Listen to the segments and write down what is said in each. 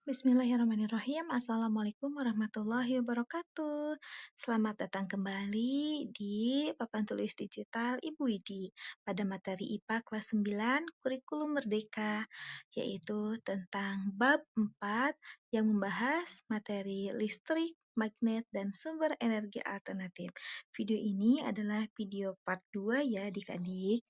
Bismillahirrahmanirrahim. Assalamualaikum warahmatullahi wabarakatuh. Selamat datang kembali di Papan Tulis Digital Ibu Widi pada materi IPA kelas 9 Kurikulum Merdeka, yaitu tentang bab 4 yang membahas materi listrik, magnet, dan sumber energi alternatif. Video ini adalah video part 2 ya adik-adik.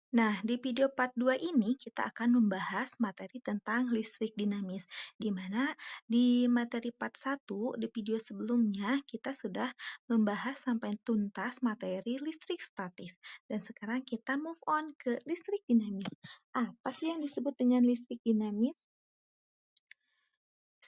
Nah, di video part 2 ini kita akan membahas materi tentang listrik dinamis, di mana di materi part 1 di video sebelumnya kita sudah membahas sampai tuntas materi listrik statis. Dan sekarang kita move on ke listrik dinamis. Apa sih yang disebut dengan listrik dinamis?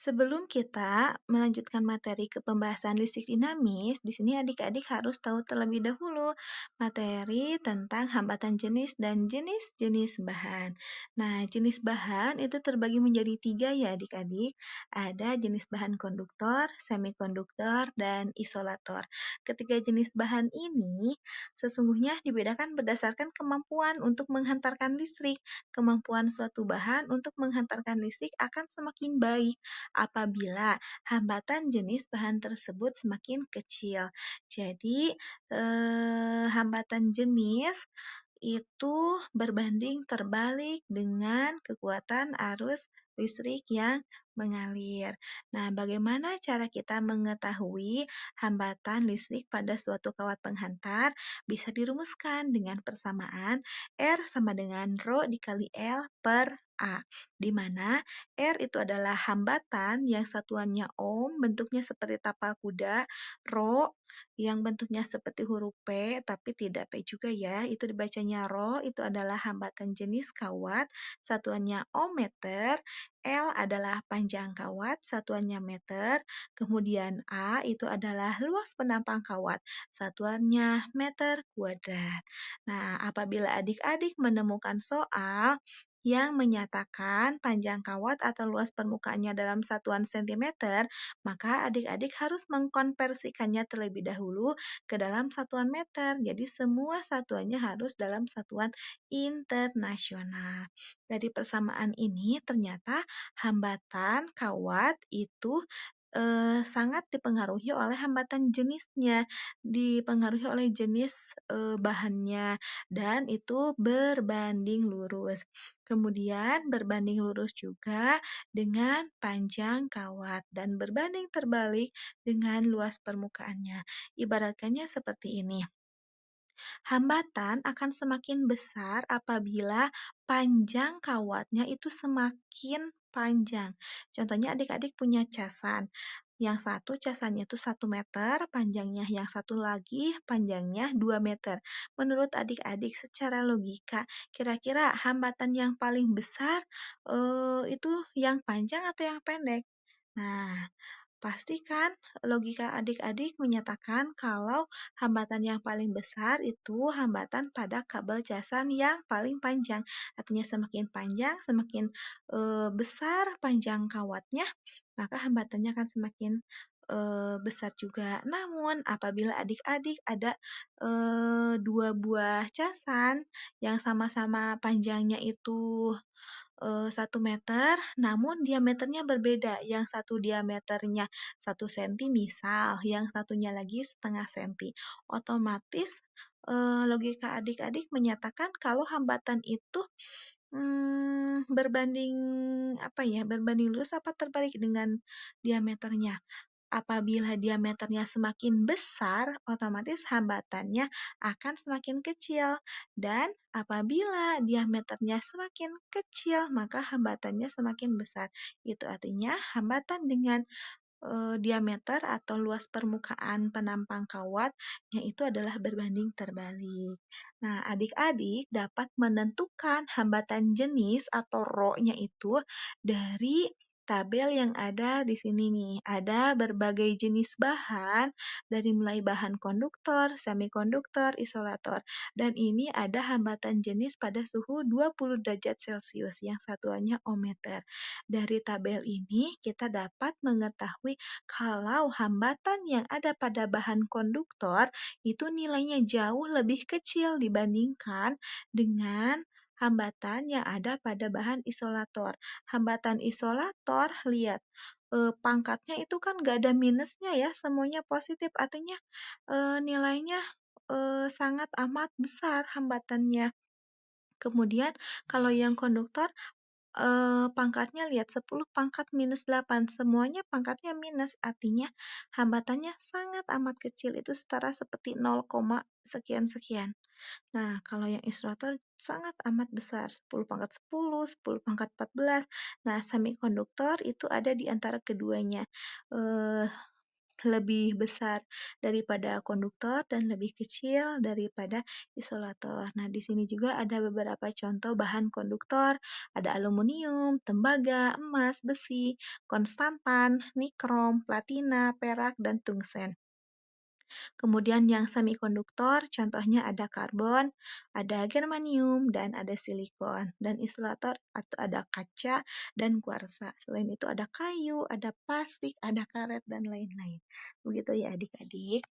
Sebelum kita melanjutkan materi ke pembahasan listrik dinamis, di sini adik-adik harus tahu terlebih dahulu materi tentang hambatan jenis dan jenis-jenis bahan. Nah, jenis bahan itu terbagi menjadi 3 ya adik-adik. Ada jenis bahan konduktor, semikonduktor, dan isolator. Ketiga jenis bahan ini sesungguhnya dibedakan berdasarkan kemampuan untuk menghantarkan listrik. Kemampuan suatu bahan untuk menghantarkan listrik akan semakin baik apabila hambatan jenis bahan tersebut semakin kecil. Jadi, hambatan jenis itu berbanding terbalik dengan kekuatan arus listrik yang mengalir. Nah, bagaimana cara kita mengetahui hambatan listrik pada suatu kawat penghantar? Bisa dirumuskan dengan persamaan R sama dengan Rho dikali L per A, di mana R itu adalah hambatan yang satuannya ohm, bentuknya seperti tapal kuda, Rho yang bentuknya seperti huruf P, tapi tidak P juga ya, itu dibacanya Rho, itu adalah hambatan jenis kawat, satuannya ohmmeter, L adalah panjang kawat, satuannya meter, kemudian A itu adalah luas penampang kawat, satuannya meter kuadrat. Nah, apabila adik-adik menemukan soal yang menyatakan panjang kawat atau luas permukaannya dalam satuan sentimeter, maka adik-adik harus mengkonversikannya terlebih dahulu ke dalam satuan meter. Jadi semua satuannya harus dalam satuan internasional. Dari persamaan ini ternyata hambatan kawat itu sangat dipengaruhi oleh hambatan jenisnya, dipengaruhi oleh jenis bahannya, dan itu berbanding lurus. Kemudian berbanding lurus juga dengan panjang kawat dan berbanding terbalik dengan luas permukaannya. Ibaratkannya seperti ini. Hambatan akan semakin besar apabila panjang kawatnya itu semakin panjang. Contohnya adik-adik punya casan. Yang satu casannya itu 1 meter, panjangnya yang satu lagi panjangnya 2 meter. Menurut adik-adik secara logika, kira-kira hambatan yang paling besar itu yang panjang atau yang pendek? Nah, pastikan logika adik-adik menyatakan kalau hambatan yang paling besar itu hambatan pada kabel casan yang paling panjang. Artinya semakin panjang, semakin besar panjang kawatnya, maka hambatannya akan semakin besar juga. Namun apabila adik-adik ada dua buah casan yang sama-sama panjangnya itu 1 meter, namun diameternya berbeda. Yang satu diameternya 1 cm misal, yang satunya lagi setengah senti. Otomatis logika adik-adik menyatakan kalau hambatan itu berbanding berbanding lurus apa terbalik dengan diameternya. Apabila diameternya semakin besar, otomatis hambatannya akan semakin kecil. Dan apabila diameternya semakin kecil, maka hambatannya semakin besar. Itu artinya hambatan dengan diameter atau luas permukaan penampang kawatnya itu adalah berbanding terbalik. Nah, adik-adik dapat menentukan hambatan jenis atau Rho-nya itu dari tabel yang ada di sini nih. Ada berbagai jenis bahan dari mulai bahan konduktor, semikonduktor, isolator. Dan ini ada hambatan jenis pada suhu 20 derajat Celcius yang satuannya ohmmeter. Dari tabel ini kita dapat mengetahui kalau hambatan yang ada pada bahan konduktor itu nilainya jauh lebih kecil dibandingkan dengan hambatan yang ada pada bahan isolator. Hambatan isolator, lihat, pangkatnya itu kan nggak ada minusnya ya, semuanya positif, artinya nilainya sangat amat besar hambatannya. Kemudian kalau yang konduktor, pangkatnya lihat 10 pangkat minus 8, semuanya pangkatnya minus, artinya hambatannya sangat amat kecil, itu setara seperti 0, sekian-sekian. Nah, kalau yang isolator sangat amat besar, 10 pangkat 10, 10 pangkat 14. Nah, semikonduktor itu ada di antara keduanya. Eh, Lebih besar daripada konduktor dan lebih kecil daripada isolator. Nah, di sini juga ada beberapa contoh bahan konduktor, ada aluminium, tembaga, emas, besi, konstantan, nikrom, platina, perak, dan tungsten. Kemudian yang semikonduktor, contohnya ada karbon, ada germanium, dan ada silikon. Dan isolator atau ada kaca dan kuarsa. Selain itu ada kayu, ada plastik, ada karet, dan lain-lain. Begitu ya adik-adik.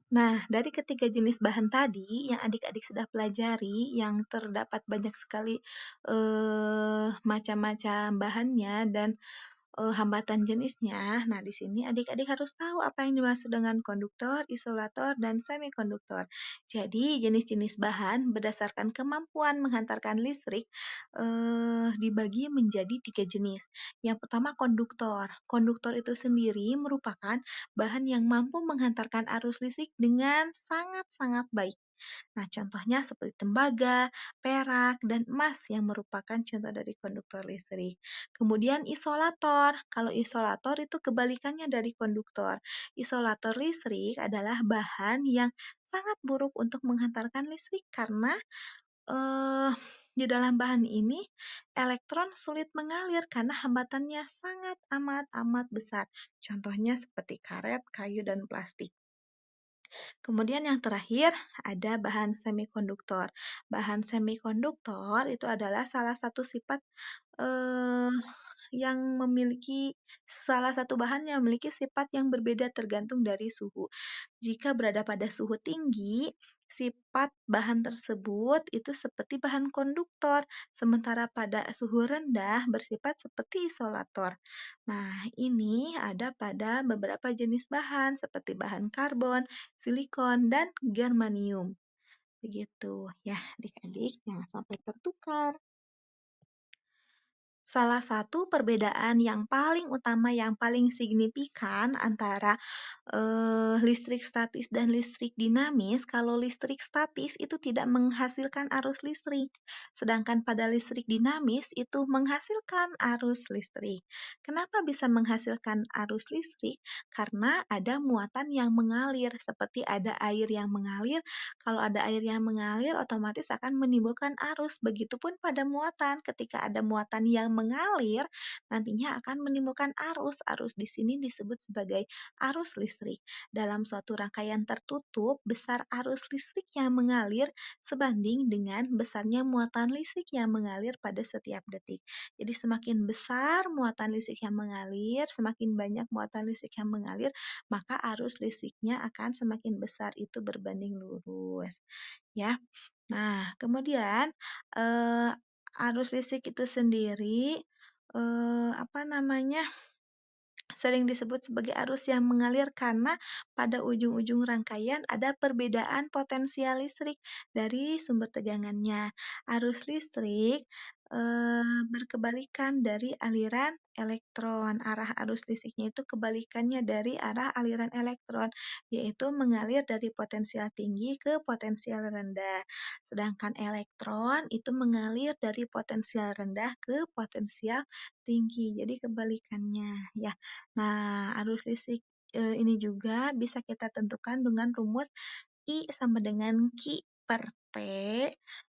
Nah, dari ketiga jenis bahan tadi yang adik-adik sudah pelajari, yang terdapat banyak sekali macam-macam bahannya dan hambatan jenisnya. Nah, di sini adik-adik harus tahu apa yang dimaksud dengan konduktor, isolator, dan semikonduktor. Jadi, jenis-jenis bahan berdasarkan kemampuan menghantarkan listrik dibagi menjadi 3 jenis. Yang pertama konduktor. Konduktor itu sendiri merupakan bahan yang mampu menghantarkan arus listrik dengan sangat-sangat baik. Nah, contohnya seperti tembaga, perak, dan emas yang merupakan contoh dari konduktor listrik. Kemudian isolator. Kalau isolator itu kebalikannya dari konduktor. Isolator listrik adalah bahan yang sangat buruk untuk menghantarkan listrik karena eh, di dalam bahan ini elektron sulit mengalir karena hambatannya sangat amat besar. Contohnya seperti karet, kayu, dan plastik. Kemudian yang terakhir ada bahan semikonduktor. Bahan semikonduktor itu adalah salah satu sifat eh, yang memiliki salah satu bahan yang memiliki sifat yang berbeda tergantung dari suhu. Jika berada pada suhu tinggi, sifat bahan tersebut itu seperti bahan konduktor, sementara pada suhu rendah bersifat seperti isolator. Nah, ini ada pada beberapa jenis bahan seperti bahan karbon, silikon, dan germanium. Begitu ya, adik-adik, jangan sampai tertukar. Salah satu perbedaan yang paling utama, yang paling signifikan antara listrik statis dan listrik dinamis, kalau listrik statis itu tidak menghasilkan arus listrik, sedangkan pada listrik dinamis itu menghasilkan arus listrik. Kenapa bisa menghasilkan arus listrik? Karena ada muatan yang mengalir, seperti ada air yang mengalir. Kalau ada air yang mengalir, otomatis akan menimbulkan arus. Begitupun pada muatan, ketika ada muatan yang mengalir, nantinya akan menimbulkan arus. Arus di sini disebut sebagai arus listrik. Dalam suatu rangkaian tertutup, besar arus listrik yang mengalir sebanding dengan besarnya muatan listrik yang mengalir pada setiap detik. Jadi semakin besar muatan listrik yang mengalir, semakin banyak muatan listrik yang mengalir, maka arus listriknya akan semakin besar, itu berbanding lurus. Ya. Nah, kemudian eh, arus listrik itu sendiri apa namanya? Sering disebut sebagai arus yang mengalir karena pada ujung-ujung rangkaian ada perbedaan potensial listrik dari sumber tegangannya. Arus listrik berkebalikan dari aliran elektron. Arah arus listriknya itu kebalikannya dari arah aliran elektron, yaitu mengalir dari potensial tinggi ke potensial rendah. Sedangkan elektron itu mengalir dari potensial rendah ke potensial tinggi. Jadi kebalikannya ya. Nah, arus listrik ini juga bisa kita tentukan dengan rumus I sama dengan Q per T.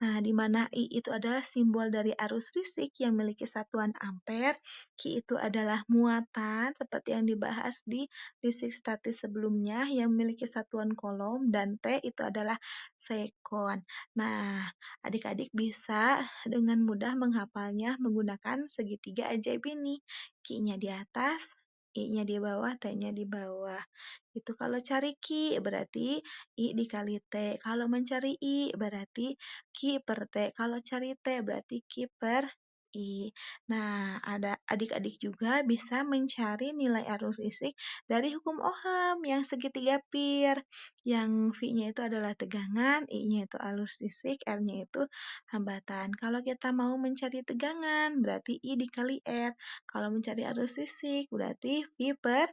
Nah, di mana I itu adalah simbol dari arus listrik yang memiliki satuan ampere. Q itu adalah muatan seperti yang dibahas di listrik statis sebelumnya yang memiliki satuan kolom, dan T itu adalah sekon. Nah, adik-adik bisa dengan mudah menghafalnya menggunakan segitiga ajaib ini. Q-nya di atas, I-nya di bawah, T-nya di bawah. Itu kalau cari Q berarti I dikali T. Kalau mencari I berarti Q per T. Kalau cari T berarti Q per I. Nah, ada adik-adik juga bisa mencari nilai arus listrik dari hukum Ohm yang segitiga pir. Yang V-nya itu adalah tegangan, I-nya itu arus listrik, R-nya itu hambatan. Kalau kita mau mencari tegangan berarti I dikali R. Kalau mencari arus listrik berarti V per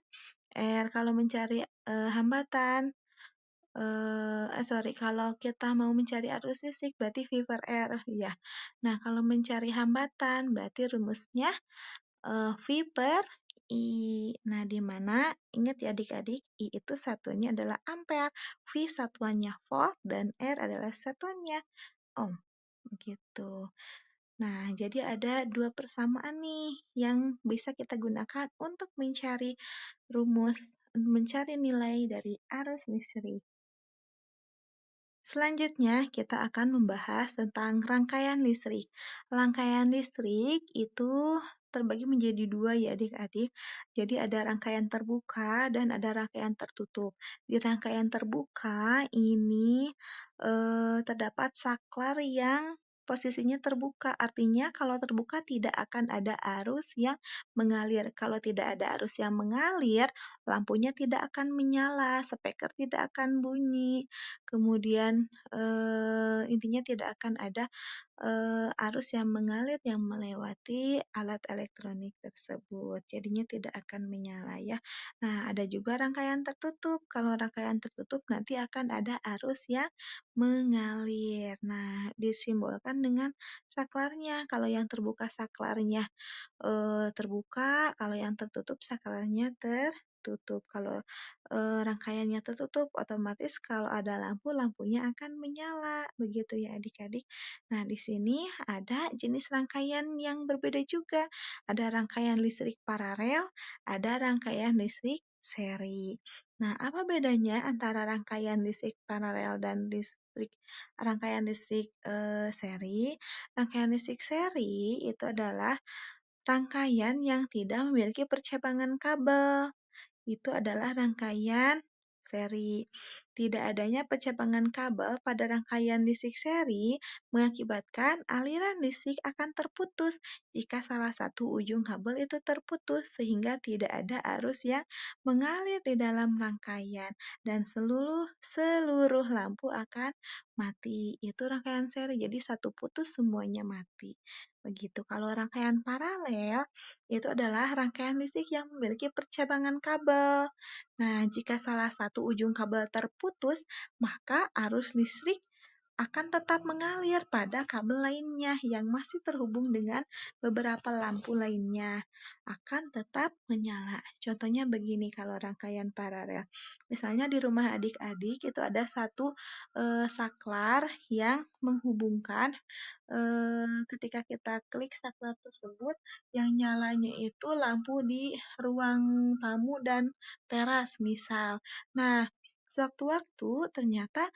R. Kalau mencari hambatan, kalau kita mau mencari arus listrik berarti V per R, ya. Nah, kalau mencari hambatan berarti rumusnya V per I. Nah, di mana ingat ya adik-adik, I itu satuannya adalah ampere, V satuannya volt, dan R adalah satuannya ohm. Begitu. Nah, jadi ada dua persamaan nih yang bisa kita gunakan untuk mencari nilai dari arus listrik. Selanjutnya, kita akan membahas tentang rangkaian listrik. Rangkaian listrik itu terbagi menjadi dua ya adik-adik. Jadi ada rangkaian terbuka dan ada rangkaian tertutup. Di rangkaian terbuka ini terdapat saklar yang posisinya terbuka. Artinya kalau terbuka tidak akan ada arus yang mengalir. Kalau tidak ada arus yang mengalir, lampunya tidak akan menyala, speaker tidak akan bunyi. Kemudian intinya tidak akan ada arus yang mengalir yang melewati alat elektronik tersebut. Jadinya tidak akan menyala ya. Nah, ada juga rangkaian tertutup. Kalau rangkaian tertutup nanti akan ada arus yang mengalir. Nah, disimbolkan dengan saklarnya. Kalau yang terbuka saklarnya terbuka, kalau yang tertutup saklarnya tertutup. Kalau rangkaiannya tertutup, otomatis kalau ada lampu, lampunya akan menyala. Begitu ya adik-adik. Nah, di sini ada jenis rangkaian yang berbeda juga. Ada rangkaian listrik paralel, ada rangkaian listrik seri. Nah, apa bedanya antara rangkaian listrik paralel dan rangkaian listrik seri? Rangkaian listrik seri itu adalah rangkaian yang tidak memiliki percabangan kabel. Itu adalah rangkaian seri. Tidak adanya percabangan kabel pada rangkaian listrik seri mengakibatkan aliran listrik akan terputus jika salah satu ujung kabel itu terputus sehingga tidak ada arus yang mengalir di dalam rangkaian dan seluruh lampu akan mati. Itu rangkaian seri. Jadi satu putus semuanya mati. Begitu. Kalau rangkaian paralel itu adalah rangkaian listrik yang memiliki percabangan kabel. Nah, jika salah satu ujung kabel terputus, maka arus listrik akan tetap mengalir pada kabel lainnya yang masih terhubung dengan beberapa lampu lainnya. Akan tetap menyala. Contohnya begini kalau rangkaian paralel. Misalnya di rumah adik-adik itu ada satu saklar yang menghubungkan ketika kita klik saklar tersebut, yang nyalanya itu lampu di ruang tamu dan teras misal. Nah, sewaktu-waktu ternyata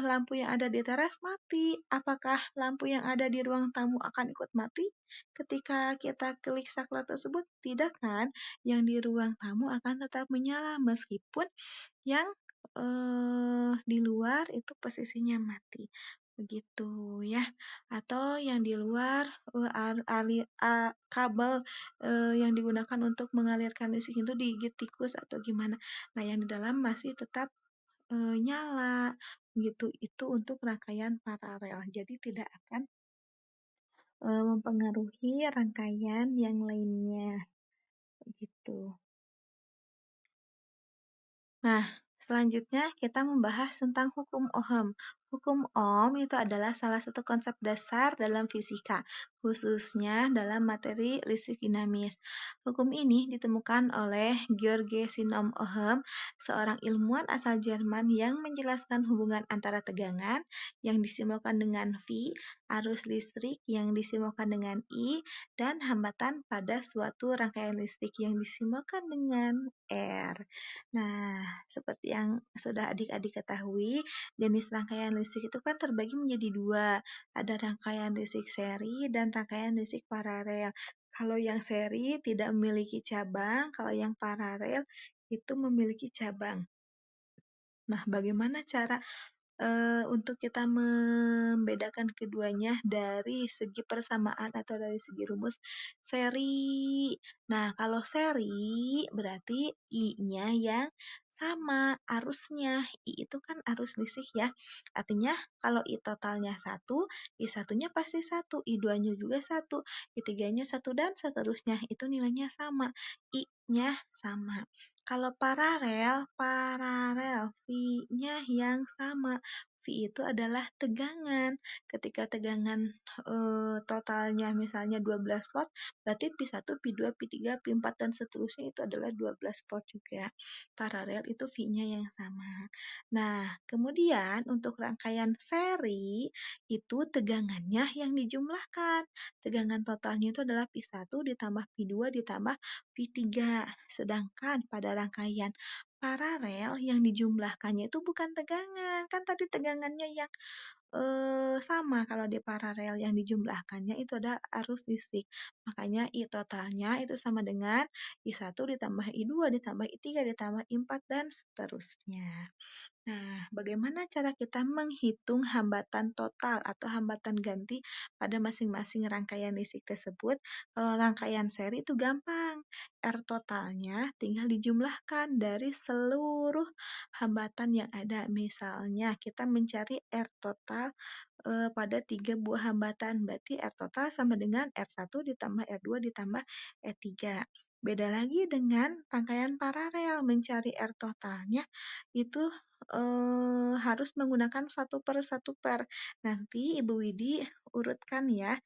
lampu yang ada di teras mati. Apakah lampu yang ada di ruang tamu akan ikut mati ketika kita klik saklar tersebut? Tidak kan? Yang di ruang tamu akan tetap menyala meskipun yang di luar itu posisinya mati. Begitu ya. Atau yang di luar kabel yang digunakan untuk mengalirkan listrik itu digigit tikus atau gimana. Nah, yang di dalam masih tetap nyala. Begitu. Itu untuk rangkaian paralel. Jadi tidak akan mempengaruhi rangkaian yang lainnya. Begitu. Nah, selanjutnya kita membahas tentang hukum Ohm. Hukum Ohm itu adalah salah satu konsep dasar dalam fisika, khususnya dalam materi listrik dinamis. Hukum ini ditemukan oleh George Sinom Ohm, seorang ilmuwan asal Jerman yang menjelaskan hubungan antara tegangan yang disimbolkan dengan V, arus listrik yang disimbolkan dengan I, dan hambatan pada suatu rangkaian listrik yang disimbolkan dengan R. Nah, seperti yang sudah adik-adik ketahui, jenis rangkaian listrik itu kan terbagi menjadi dua. Ada rangkaian listrik seri dan rangkaian listrik paralel. Kalau yang seri tidak memiliki cabang, kalau yang paralel itu memiliki cabang. Nah, bagaimana cara untuk kita membedakan keduanya dari segi persamaan atau dari segi rumus seri. Nah, kalau seri berarti I-nya yang sama arusnya. I itu kan arus listrik ya. Artinya kalau I totalnya satu, I satunya pasti satu, I duanya juga satu, I tiganya satu dan seterusnya. Itu nilainya sama. I-nya sama. Kalau paralel, V-nya yang sama. V itu adalah tegangan. Ketika tegangan totalnya misalnya 12 volt, berarti Pi1, Pi2, Pi3, Pi4 dan seterusnya itu adalah 12 volt juga. Paralel itu V-nya yang sama. Nah, kemudian untuk rangkaian seri itu tegangannya yang dijumlahkan. Tegangan totalnya itu adalah Pi1 ditambah Pi2 ditambah Pi3. Sedangkan pada rangkaian paralel yang dijumlahkannya itu bukan tegangan. Kan tadi tegangannya yang sama kalau di paralel yang dijumlahkannya itu ada arus listrik. Makanya I totalnya itu sama dengan I1 ditambah I2 ditambah I3 ditambah I4 dan seterusnya. Nah, bagaimana cara kita menghitung hambatan total atau hambatan ganti pada masing-masing rangkaian listrik tersebut? Kalau rangkaian seri itu gampang. R totalnya tinggal dijumlahkan dari seluruh hambatan yang ada. Misalnya, kita mencari R total pada 3 buah hambatan. Berarti R total sama dengan R1 ditambah R2 ditambah R3. Beda lagi dengan rangkaian paralel. Mencari R totalnya itu harus menggunakan satu per satu per. Nanti Ibu Widi urutkan ya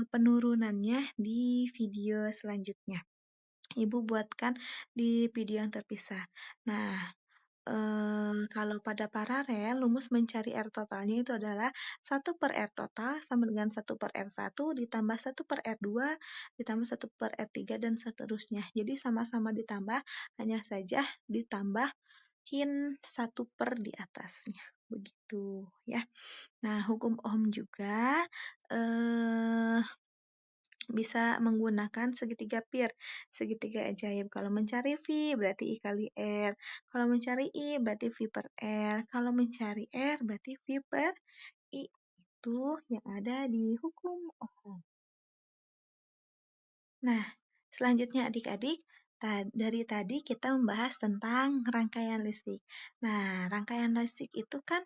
penurunannya di video selanjutnya. Ibu buatkan di video yang terpisah. Nah, kalau pada paralel, rumus mencari R totalnya itu adalah 1 per R total sama dengan 1 per R1 ditambah 1 per R2 ditambah 1 per R3 dan seterusnya. Jadi sama-sama ditambah, hanya saja ditambahin 1 per di atasnya. Begitu ya. Nah, hukum Ohm juga eh, bisa menggunakan segitiga pir, segitiga ajaib. Kalau mencari V berarti I kali R. Kalau mencari I berarti V per R. Kalau mencari R berarti V per I. Itu yang ada di hukum Ohm. Nah, selanjutnya adik-adik, dari tadi kita membahas tentang rangkaian listrik. Nah, rangkaian listrik itu kan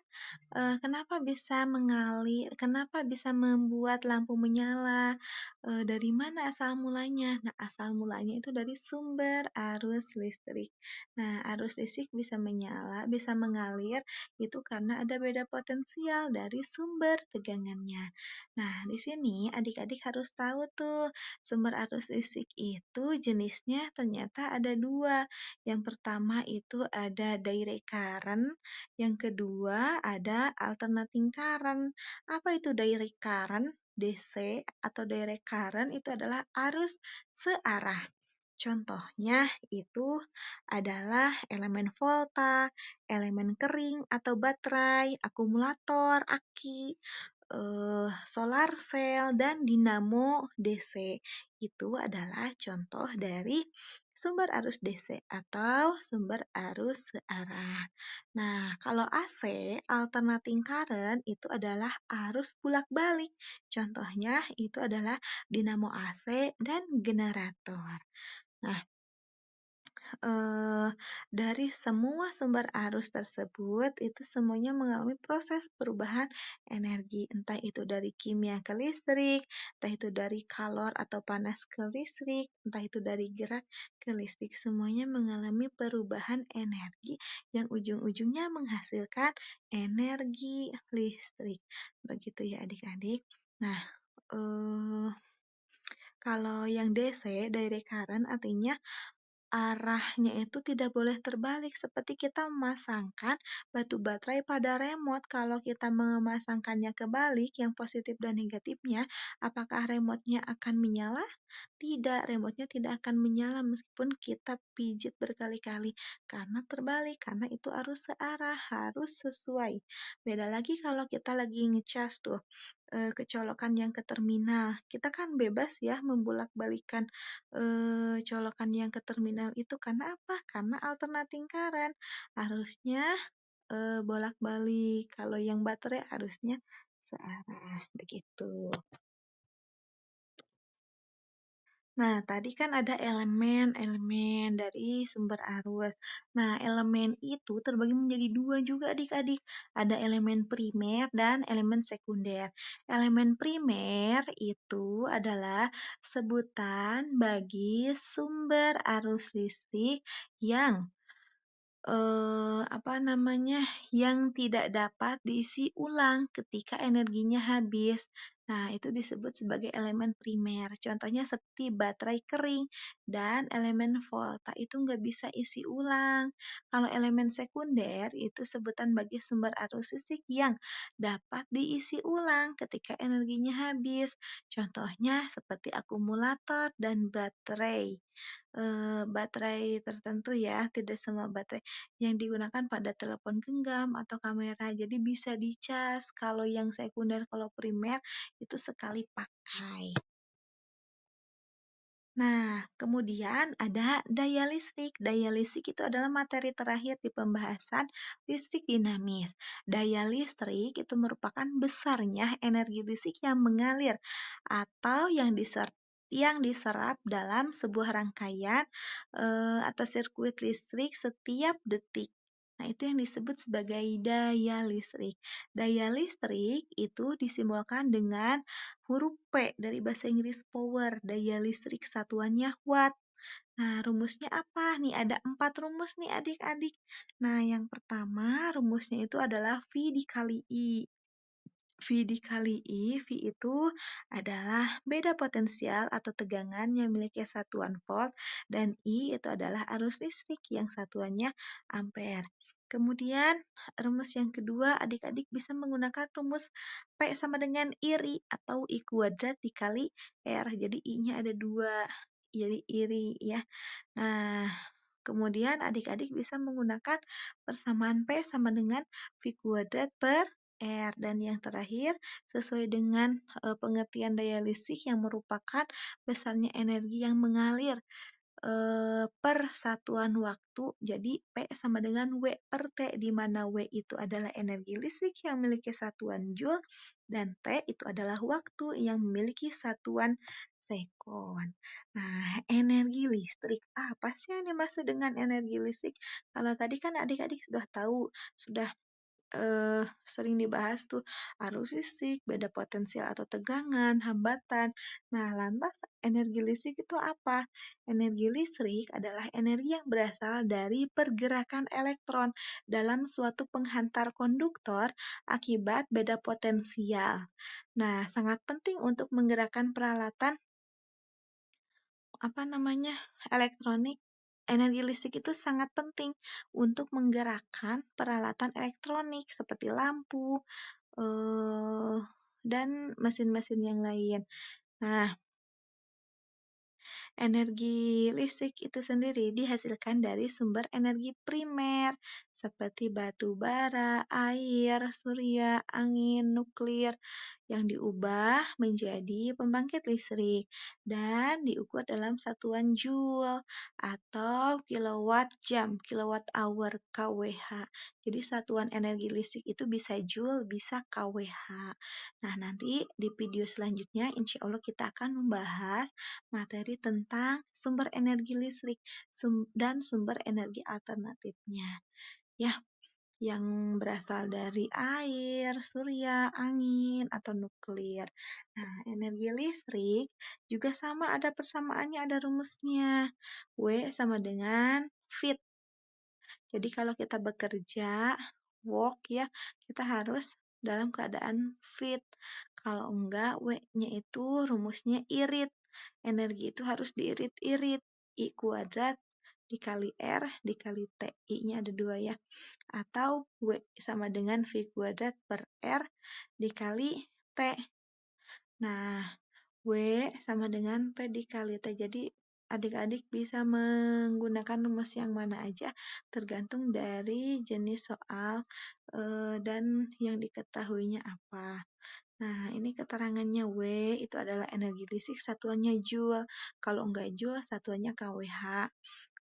kenapa bisa mengalir, kenapa bisa membuat lampu menyala, dari mana asal mulanya? Nah, asal mulanya itu dari sumber arus listrik. Nah, arus listrik bisa menyala, bisa mengalir, itu karena ada beda potensial dari sumber tegangannya. Nah, di sini adik-adik harus tahu tuh, sumber arus listrik itu jenisnya ternyata ada dua. Yang pertama itu ada direct current, yang kedua ada alternating current. Apa itu direct current? DC atau direct current itu adalah arus searah. Contohnya itu adalah elemen volta, elemen kering atau baterai, akumulator, aki, solar cell, dan dinamo DC. Itu adalah contoh dari sumber arus DC atau sumber arus searah. Nah, kalau AC, alternating current, itu adalah arus bolak-balik. Contohnya itu adalah dinamo AC dan generator. Nah, eh, dari semua sumber arus tersebut itu semuanya mengalami proses perubahan energi, entah itu dari kimia ke listrik, entah itu dari kalor atau panas ke listrik, entah itu dari gerak ke listrik, semuanya mengalami perubahan energi yang ujung-ujungnya menghasilkan energi listrik. Begitu ya adik-adik. Nah, eh, kalau yang DC, direct current, artinya arahnya itu tidak boleh terbalik seperti kita memasangkan batu baterai pada remote. Kalau kita memasangkannya kebalik, yang positif dan negatifnya, apakah remote-nya akan menyala? Tidak, remote-nya tidak akan menyala meskipun kita pijit berkali-kali karena terbalik, karena itu arus searah, harus sesuai. Beda lagi kalau kita lagi ngecas tuh. kecolokan yang ke terminal. Kita kan bebas ya membolak-balikan colokan yang ke terminal itu karena apa? Karena alternating current. Harusnya bolak-balik. Kalau yang baterai harusnya searah, begitu. Nah, tadi kan ada elemen-elemen dari sumber arus. Nah, elemen itu terbagi menjadi dua juga adik-adik. Ada elemen primer dan elemen sekunder. Elemen primer itu adalah sebutan bagi sumber arus listrik yang apa namanya, yang tidak dapat diisi ulang ketika energinya habis. Nah, itu disebut sebagai elemen primer. Contohnya seperti baterai kering dan elemen volta itu nggak bisa isi ulang. Kalau elemen sekunder itu sebutan bagi sumber arus listrik yang dapat diisi ulang ketika energinya habis. Contohnya seperti akumulator dan baterai. Baterai tertentu ya, tidak semua baterai yang digunakan pada telepon genggam atau kamera. Jadi bisa dicas. Kalau yang sekunder, kalau primer itu sekali pakai. Nah, kemudian ada daya listrik. Daya listrik itu adalah materi terakhir di pembahasan listrik dinamis. Daya listrik itu merupakan besarnya energi listrik yang mengalir atau yang diserap dalam sebuah rangkaian atau sirkuit listrik setiap detik. Nah, itu yang disebut sebagai daya listrik. Daya listrik itu disimbolkan dengan huruf P dari bahasa Inggris power, daya listrik satuannya watt. Nah, rumusnya apa? Nih ada 4 rumus nih adik-adik. Nah, yang pertama rumusnya itu adalah V dikali I. V dikali I, V itu adalah beda potensial atau tegangan yang memiliki satuan volt, dan I itu adalah arus listrik yang satuannya ampere. Kemudian rumus yang kedua, adik-adik bisa menggunakan rumus P sama dengan iri atau I kuadrat dikali R. Jadi I-nya ada 2, iri ya. Nah, kemudian adik-adik bisa menggunakan persamaan P sama dengan V kuadrat per R. Dan yang terakhir, sesuai dengan pengertian daya listrik yang merupakan besarnya energi yang mengalir per satuan waktu. Jadi P sama dengan W per T, di mana W itu adalah energi listrik yang memiliki satuan Joule dan T itu adalah waktu yang memiliki satuan sekon. Nah, energi listrik apa sih yang dimaksud dengan energi listrik? Kalau tadi kan adik-adik sudah tahu, sudah sering dibahas tuh arus listrik, beda potensial atau tegangan, hambatan. Nah, lantas energi listrik itu apa? Energi listrik adalah energi yang berasal dari pergerakan elektron dalam suatu penghantar konduktor akibat beda potensial. Nah, sangat penting untuk menggerakkan peralatan elektronik. Energi listrik itu sangat penting untuk menggerakkan peralatan elektronik seperti lampu, dan mesin-mesin yang lain. Nah, energi listrik itu sendiri dihasilkan dari sumber energi primer seperti batu bara, air, surya, angin, nuklir yang diubah menjadi pembangkit listrik dan diukur dalam satuan joule atau kilowatt jam, kilowatt hour, kWh. Jadi satuan energi listrik itu bisa joule, bisa kWh. Nah, nanti di video selanjutnya insya Allah kita akan membahas materi tentang sumber energi listrik dan sumber energi alternatifnya. Ya, yang berasal dari air, surya, angin, atau nuklir. Nah, energi listrik juga sama, ada persamaannya, ada rumusnya. W sama dengan fit. Jadi kalau kita bekerja, work ya, kita harus dalam keadaan fit. Kalau enggak, W-nya itu rumusnya irit. Energi itu harus diirit-irit. I kuadrat dikali R dikali T. I-nya ada 2 ya. Atau W sama dengan V kuadrat per R dikali T. Nah, W sama dengan P dikali T. Jadi adik-adik bisa menggunakan rumus yang mana aja tergantung dari jenis soal dan yang diketahuinya apa. Nah, ini keterangannya W itu adalah energi listrik satuannya Joule. Kalau enggak Joule, satuannya kWh.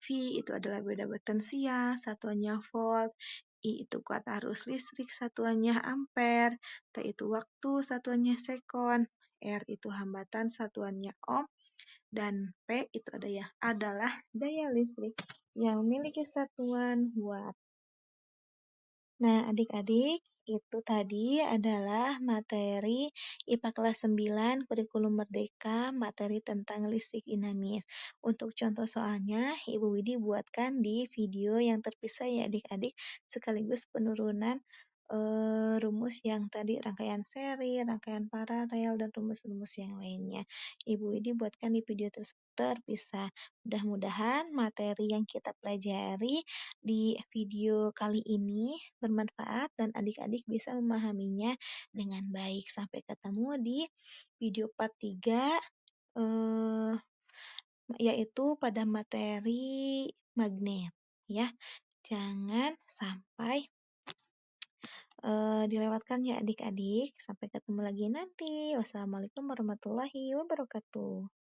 V itu adalah beda potensial, satuannya volt. I itu kuat arus listrik, satuannya ampere. T itu waktu, satuannya sekon. R itu hambatan, satuannya ohm. Dan P itu adalah daya listrik yang memiliki satuan watt. Nah, adik-adik, itu tadi adalah materi IPA kelas 9 kurikulum merdeka, materi tentang listrik dinamis. Untuk contoh soalnya, Ibu Widi buatkan di video yang terpisah ya adik-adik, sekaligus penurunan rumus yang tadi rangkaian seri, rangkaian paralel, dan rumus-rumus yang lainnya. Ibu Widi buatkan di video terpisah. Mudah-mudahan materi yang kita pelajari di video kali ini bermanfaat dan adik-adik bisa memahaminya dengan baik. Sampai ketemu di video part 3 eh, yaitu pada materi magnet ya. Jangan sampai dilewatkan ya adik-adik. Sampai ketemu lagi nanti. Wassalamualaikum warahmatullahi wabarakatuh.